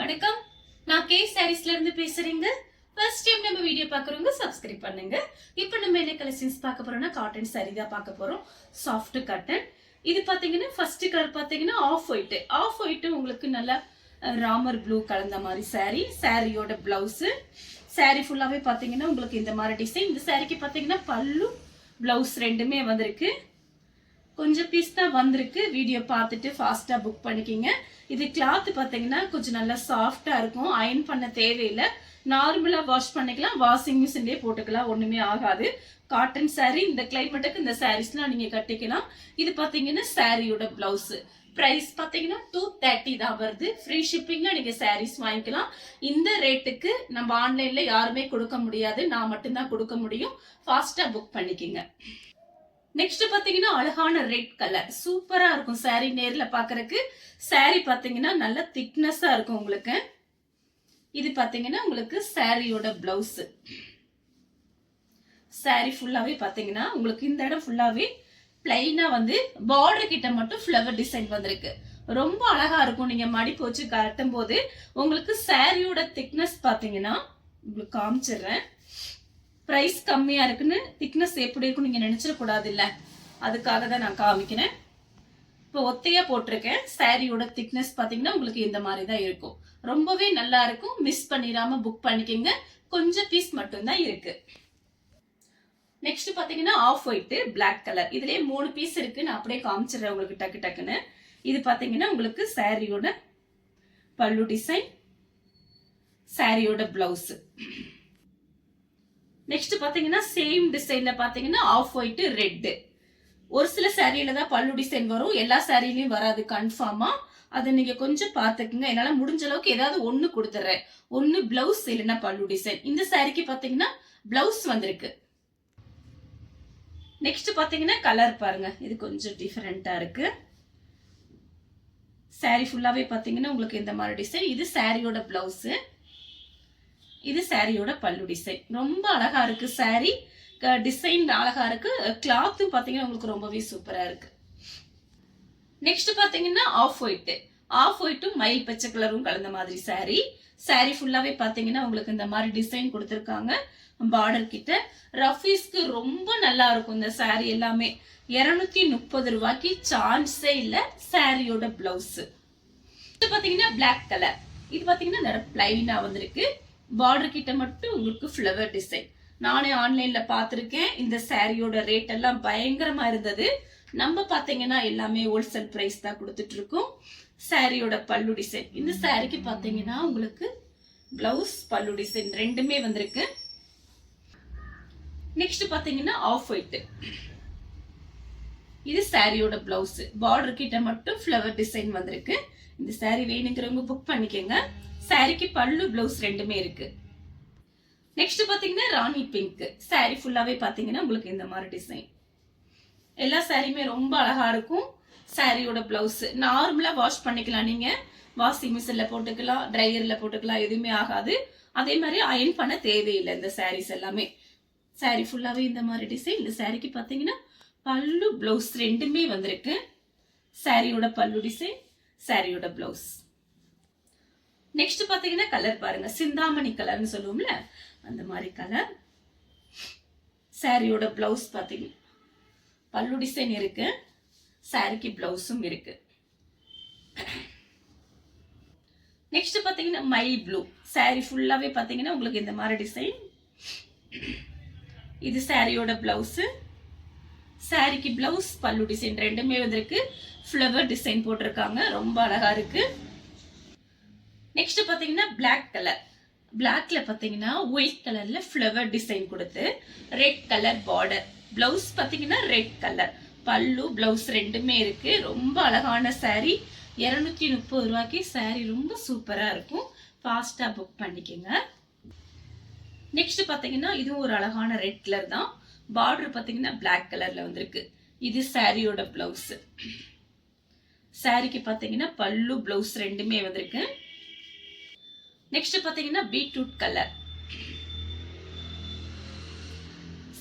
வணக்கம், நான் கே சாரீஸ்ல இருந்து பேசுறேங்க. ஃபர்ஸ்ட் டைம் நம்ம வீடியோ பாக்குறவங்க சப்ஸ்கிரைப் பண்ணுங்க. இப்போ நம்ம என்ன கலெக்ஷன்ஸ் பார்க்க போறோம்னா காட்டன் சாரி தான் பார்க்க போறோம். Soft cotton. இது பாத்தீங்கன்னா ஃபர்ஸ்ட் கலர் பாத்தீங்கன்னா ஆஃப் ஒயிட். ஆஃப் ஒயிட் உங்களுக்கு நல்ல ராமர் ப்ளூ கலந்த மாதிரி சாரி. சாரியோட பிளவுஸ். சாரி ஃபுல்லாவே பாத்தீங்கன்னா உங்களுக்கு இந்த மாதிரி டிசைன். இந்த சாரிக்கு பாத்தீங்கன்னா பல்லு பிளவுஸ் ரெண்டுமே வந்திருக்கு. கொஞ்சம் பீஸ் தான் வந்திருக்கு. வீடியோ பார்த்துட்டு ஃபாஸ்டா புக் பண்ணிக்கிங்க. இது கிளாத் பாத்தீங்கன்னா கொஞ்சம் நல்லா சாஃப்டா இருக்கும். அயன் பண்ண தேவையில்லை. நார்மலா வாஷ் பண்ணிக்கலாம். வாஷிங் மிஷின்லயே போட்டுக்கலாம். ஒண்ணுமே ஆகாது. Cotton sorry. இந்த கிளைமேட்டுக்கு இந்த சாரீஸ்லாம் நீங்க கட்டிக்கலாம். இது பாத்தீங்கன்னா சாரியோட பிளவுஸ். பிரைஸ் பாத்தீங்கன்னா 230 தான் வருது. ஃப்ரீ ஷிப்பிங்ல நீங்க சாரீஸ் வாங்கிக்கலாம். இந்த ரேட்டுக்கு நம்ம ஆன்லைன்ல யாருமே கொடுக்க முடியாது. நான் மட்டும்தான் கொடுக்க முடியும். ஃபாஸ்டா புக் பண்ணிக்கிங்க. நெக்ஸ்ட் பாத்தீங்கன்னா அழகான ரெட் கலர் சூப்பரா இருக்கும். சாரி நேர்ல பாக்குறதுக்கு. சாரி பாத்தீங்கன்னா நல்ல திக்னஸா இருக்கும் உங்களுக்கு. இது பாத்தீங்கன்னா உங்களுக்கு சாரியோட பிளவுஸ். சாரி ஃபுல்லாவே பாத்தீங்கன்னா உங்களுக்கு இந்த இடம் ஃபுல்லாவே பிளைனா வந்து பார்டர் கிட்ட மட்டும் ஃப்ளவர் டிசைன் வந்திருக்கு. ரொம்ப அழகா இருக்கும். நீங்க மடிப்பு வச்சு கட்டும் போது உங்களுக்கு சாரியோட திக்னஸ் பாத்தீங்கன்னா உங்களுக்கு காமிச்சிடுறேன். பிரைஸ் கம்மியா இருக்குன்னு திக்னஸ் எப்படி இருக்கும் நீங்க நினைச்சிடக்கூடாது இல்ல, அதுக்காக தான் நான் காமிக்கிறேன். இப்போ ஒத்தையா போட்டிருக்கேன். சாரியோட திக்னஸ் பாத்தீங்கன்னா உங்களுக்கு இந்த மாதிரி தான் இருக்கும். ரொம்பவே நல்லா இருக்கும். மிஸ் பண்ணிடாம புக் பண்ணிக்கோங்க. கொஞ்சம் பீஸ் மட்டும் தான் இருக்கு. நெக்ஸ்ட் பாத்தீங்கன்னா ஆஃப் ஒயிட் பிளாக் கலர். இதுலயே 3 பீஸ் இருக்கு. நான் அப்படியே காமிச்சிடுறேன் உங்களுக்கு டக்கு டக்குன்னு. இது பாத்தீங்கன்னா உங்களுக்கு சாரியோட பல்லு டிசைன், சாரியோட பிளவுஸ். நெக்ஸ்ட் பாத்தீங்கன்னா சேம் டிசைன்ல பாத்தீங்கன்னா ஆஃப் ஒயிட் ரெட். ஒரு சில சாரியில தான் பல்லு டிசைன் வரும். எல்லா சாரியிலயும் வராது கன்ஃபார்மா. அதை நீங்க கொஞ்சம் பாத்துக்குங்க. என்னால முடிஞ்ச அளவுக்கு ஏதாவது ஒண்ணு கொடுத்துறேன். ஒண்ணு பிளவுஸ் இல்லைன்னா பல்லு டிசைன். இந்த சாரிக்கு பாத்தீங்கன்னா பிளவுஸ் வந்திருக்கு. நெக்ஸ்ட் பாத்தீங்கன்னா கலர் பாருங்க. இது கொஞ்சம் டிஃபரெண்டா இருக்கு. சாரி ஃபுல்லாவே பாத்தீங்கன்னா உங்களுக்கு இந்த மாதிரி டிசைன். இது சாரியோட பிளவுஸ். இது சாரியோட பல்லு டிசைன். ரொம்ப அழகா இருக்கு. சாரி டிசைன் அழகா இருக்கு. கிளாத்தும் பாத்தீங்கன்னா உங்களுக்கு ரொம்பவே சூப்பரா இருக்கு. நெக்ஸ்ட் பாத்தீங்கன்னா ஆஃப் ஒயிட். ஆஃப் ஒயிட்டும் மயில் பச்சை கலரும் கலந்த மாதிரி சாரி. சாரி ஃபுல்லாவே பாத்தீங்கன்னா உங்களுக்கு இந்த மாதிரி டிசைன் கொடுத்திருக்காங்க. பார்டர் கிட்ட ரஃபீஸ்க்கு ரொம்ப நல்லா இருக்கும். இந்த சாரி எல்லாமே 230 ரூபாய்க்கு சான்ஸே இல்ல. சாரியோட பிளவுஸ். இது பாத்தீங்கன்னா பிளாக் கலர். இது பாத்தீங்கன்னா பிளைனா வந்திருக்கு. பார்டர் கிட்ட மட்டும் உங்களுக்கு ஃப்ளவர் டிசைன். நானே ஆன்லைன்ல பாத்திருக்கேன். இந்த சாரியோட ரேட் எல்லாம் பயங்கரமா இருந்தது. நம்ம பாத்தீங்கன்னா எல்லாமே ஹோல்சேல் பிரைஸ் தான் கொடுத்துட்டு இருக்கோம். சாரியோட பல்லு டிசைன். இந்த சாரிக்கு பாத்தீங்கன்னா உங்களுக்கு பிளவுஸ் பல்லு டிசைன் ரெண்டுமே வந்திருக்கு. நெக்ஸ்ட் பாத்தீங்கன்னா ஆஃப் ஒயிட். இது சாரியோட பிளவுஸ். பார்டர் கிட்ட மட்டும் ஃப்ளவர் டிசைன் வந்திருக்கு. இந்த சாரி வேணுங்கிறவங்க புக் பண்ணிக்கோங்க. சாரிக்கு பல்லு பிளவுஸ் ரெண்டுமே இருக்கு. நெக்ஸ்ட் பாத்தீங்கன்னா ராணி பிங்க். சாரி ஃபுல்லாவே பாத்தீங்கன்னா உங்களுக்கு இந்த மாதிரி டிசைன். எல்லா சாரியுமே ரொம்ப அழகா இருக்கும். சாரியோட பிளவுஸ் நார்மலா வாஷ் பண்ணிக்கலாம். நீங்க வாஷிங் மிஷின்ல போட்டுக்கலாம், ட்ரையர்ல போட்டுக்கலாம். எதுவுமே ஆகாது. அதே மாதிரி அயன் பண்ண தேவையில்லை. இந்த சாரீஸ் எல்லாமே சாரி ஃபுல்லாவே இந்த மாதிரி டிசைன். இந்த சாரிக்கு பாத்தீங்கன்னா பல்லு பிளவுஸ் ரெண்டுமே வந்திருக்கு. சாரியோட பல்லு டிசைன், சாரியோட பிளவுஸ். நெக்ஸ்ட் பாத்தீங்கன்னா கலர் பாருங்க. சிந்தாமணி கலர்னு சொல்லுவோம்ல, அந்த மாதிரி கலர். சாரியோட பிளவுஸ் பாத்தீங்க பல்லு டிசைன் இருக்கு. சாரிக்கு பிளவுஸும் இருக்கு. நெக்ஸ்ட் பாத்தீங்கன்னா மயில் ப்ளூ. சாரி ஃபுல்லாவே பாத்தீங்கன்னா உங்களுக்கு இந்த மாதிரி டிசைன். இது சாரியோட பிளவுஸ். சாரிக்கு பிளவுஸ் பல்லு டிசைன் ரெண்டுமே வந்திருக்கு. ஃப்ளவர் டிசைன் போட்டிருக்காங்க. ரொம்ப அழகா இருக்கு. நெக்ஸ்ட் பாத்தீங்கன்னா பிளாக் கலர். பிளாக்ல பாத்தீங்கன்னா ஒயிட் கலர்ல ஃப்ளவர் டிசைன் கொடுத்து ரெட் கலர் பார்டர். பிளவுஸ் பாத்தீங்கன்னா ரெட் கலர். பல்லு பிளவுஸ் ரெண்டுமே இருக்கு. ரொம்ப அழகான சாரி. 230 ரூபாய்க்கு சாரி ரொம்ப சூப்பரா இருக்கும். ஃபாஸ்டா புக் பண்ணிக்கோங்க. நெக்ஸ்ட் பாத்தீங்கன்னா இதுவும் ஒரு அழகான ரெட் கலர் தான். பார்டர் பாத்தீங்கன்னா பிளாக் கலர்ல வந்திருக்கு. இது சாரியோட பிளவுஸ். சாரிக்கு பாத்தீங்கன்னா பல்லு பிளவுஸ் ரெண்டுமே வந்திருக்கு. நெக்ஸ்ட் பாத்தீங்கன்னா பீட்ரூட் கலர்.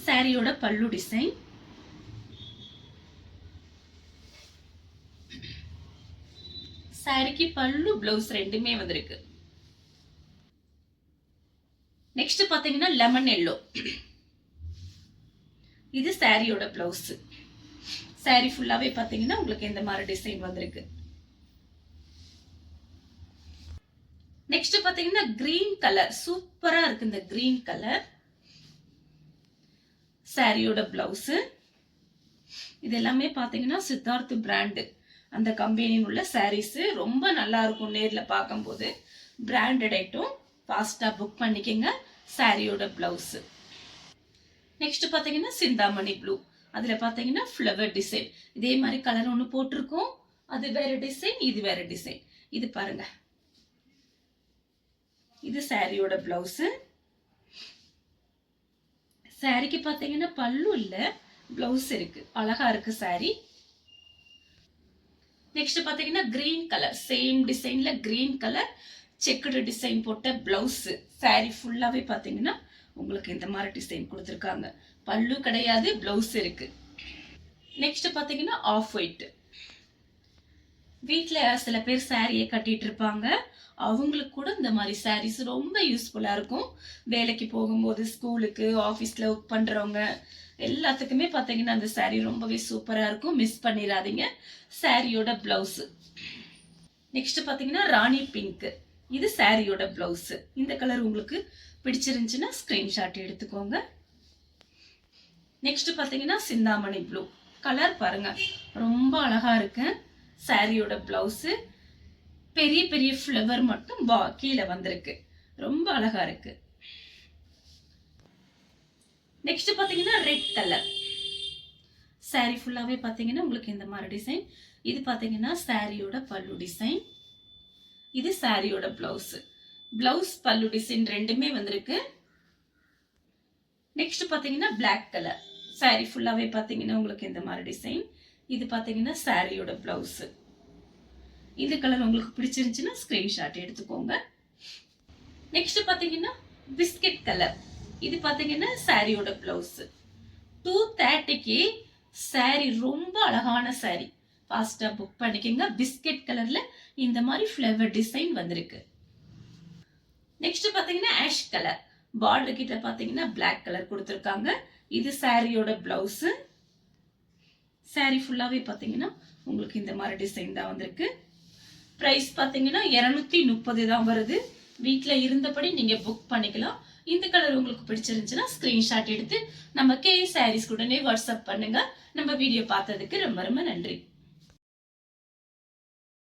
சாரியோட பல்லு டிசைன். சாரிக்கு பல்லு பிளவுஸ் ரெண்டுமே வந்திருக்கு. நெக்ஸ்ட் பாத்தீங்கன்னா லெமன் எல்லோ. இது சாரியோட பிளவுஸ். சாரி ஃபுல்லாவே பாத்தீங்கன்னா உங்களுக்கு இந்த மாதிரி டிசைன் வந்திருக்கு. நெக்ஸ்ட் பாத்தீங்கன்னா கிரீன் கலர் சூப்பரா இருக்கு. இந்த கிரீன் கலர் சாரியோட பிளவுஸ். இது எல்லாமே பாத்தீங்கன்னா சித்தார்த் பிராண்ட் அந்த கம்பெனியில் உள்ள சாரீஸ். ரொம்ப நல்லா இருக்கும் நேர்ல பார்க்கும்போது. Branded item. ஃபாஸ்டா புக் பண்ணிக்கங்க. சாரியோட பிளவுஸ். நெக்ஸ்ட் பாத்தீங்கன்னா சிந்தாமணி ப்ளூ. அதுல பாத்தீங்கன்னா ஃப்ளவர் டிசைன். இதே மாதிரி கலர் ஒன்று போட்டிருக்கோம். அது வேற டிசைன், இது வேற டிசைன். இது பாருங்க. இது சாரியோட பிளவுஸ். சாரிக்கு பாத்தீங்கன்னா பல்லு இல்ல, பிளவுஸ் இருக்கு. அழகா இருக்கு சாரி. நெக்ஸ்ட் பாத்தீங்கன்னா கிரீன் கலர் சேம் டிசைன்ல கிரீன் கலர் செக்குடு டிசைன் போட்ட பிளவுஸ். சாரி ஃபுல்லாவே பாத்தீங்கன்னா உங்களுக்கு இந்த மாதிரி டிசைன் கொடுத்துருக்காங்க. பல்லு கிடையாது, பிளவுஸ் இருக்கு. நெக்ஸ்ட் பாத்தீங்கன்னா ஆஃப் ஒயிட். வீட்டுல சில பேர் சாரியை கட்டிட்டு இருப்பாங்க. அவங்களுக்கு கூட இந்த மாதிரி சாரீஸ் ரொம்ப யூஸ்ஃபுல்லா இருக்கும். வேலைக்கு போகும்போது, ஸ்கூலுக்கு, ஆஃபீஸ்ல ஒர்க் பண்றவங்க எல்லாத்துக்குமே பாத்தீங்கன்னா அந்த சாரி ரொம்பவே சூப்பரா இருக்கும். மிஸ் பண்ணிடாதீங்க. சாரியோட பிளவுஸ். நெக்ஸ்ட் பாத்தீங்கன்னா ராணி பிங்க். இது சாரியோட பிளவுஸ். இந்த கலர் உங்களுக்கு பிடிச்சிருந்துச்சுன்னா ஸ்கிரீன்ஷாட் எடுத்துக்கோங்க. நெக்ஸ்ட் பாத்தீங்கன்னா சிந்தாமணி ப்ளூ கலர் பாருங்க, ரொம்ப அழகா இருக்கு. சாரியோட பிளவுஸ் பெரிய பெரிய ஃப்ளவர் மட்டும் கீழே வந்திருக்கு. ரொம்ப அழகா இருக்கு. நெக்ஸ்ட் பாத்தீங்கன்னா ரெட் கலர். சாரி ஃபுல்லாவே பாத்தீங்கன்னா உங்களுக்கு இந்த மாதிரி டிசைன். இது பாத்தீங்கன்னா சாரியோட பல்லு டிசைன். இது சாரியோட பிளவுஸ். பிளவுஸ் பல்லு டிசைன் ரெண்டுமே வந்திருக்கு. நெக்ஸ்ட் பாத்தீங்கன்னா பிளாக் கலர். சாரி ஃபுல்லாவே பாத்தீங்கன்னா உங்களுக்கு இந்த மாதிரி டிசைன். இது பாத்தீங்கன்னா சாரியோட பிளவுஸ். இந்த கலர் உங்களுக்கு பிடிச்சிருந்துச்சுன்னா ஸ்கிரீன்ஷாட் எடுத்துக்கோங்க. நெக்ஸ்ட் பாத்தீங்கன்னா பிஸ்கட் கலர். இது பாத்தீங்கன்னா சாரியோட பிளவுஸ். 230க்கு சாரி ரொம்ப அழகான சாரி. ஃபாஸ்டா புக் பண்ணிக்கங்க. பிஸ்கட் கலர்ல இந்த மாதிரி ஃப்ளவர் டிசைன் வந்திருக்கு. நெக்ஸ்ட் பாத்தீங்கன்னா ஆஷ் கலர். பார்டர் கிட்ட பாத்தீங்கன்னா பிளாக் கலர் கொடுத்திருக்காங்க. இது சாரியோட பிளவுஸ். சாரி ஃபுல்லாவே பாத்தீங்கன்னா உங்களுக்கு இந்த மாதிரி டிசைன் தான் வந்திருக்கு. பிரைஸ் பாத்தீங்கன்னா 230 தான் வருது. வீட்ல இருந்தபடி நீங்க புக் பண்ணிக்கலாம். இந்த கலர் உங்களுக்கு பிடிச்சிருந்துச்சுன்னா ஸ்கிரீன்ஷாட் எடுத்து நம்ம கே சாரீஸ் உடனே வாட்ஸ்அப் பண்ணுங்க. நம்ம வீடியோ பார்த்ததுக்கு ரொம்ப ரொம்ப நன்றி.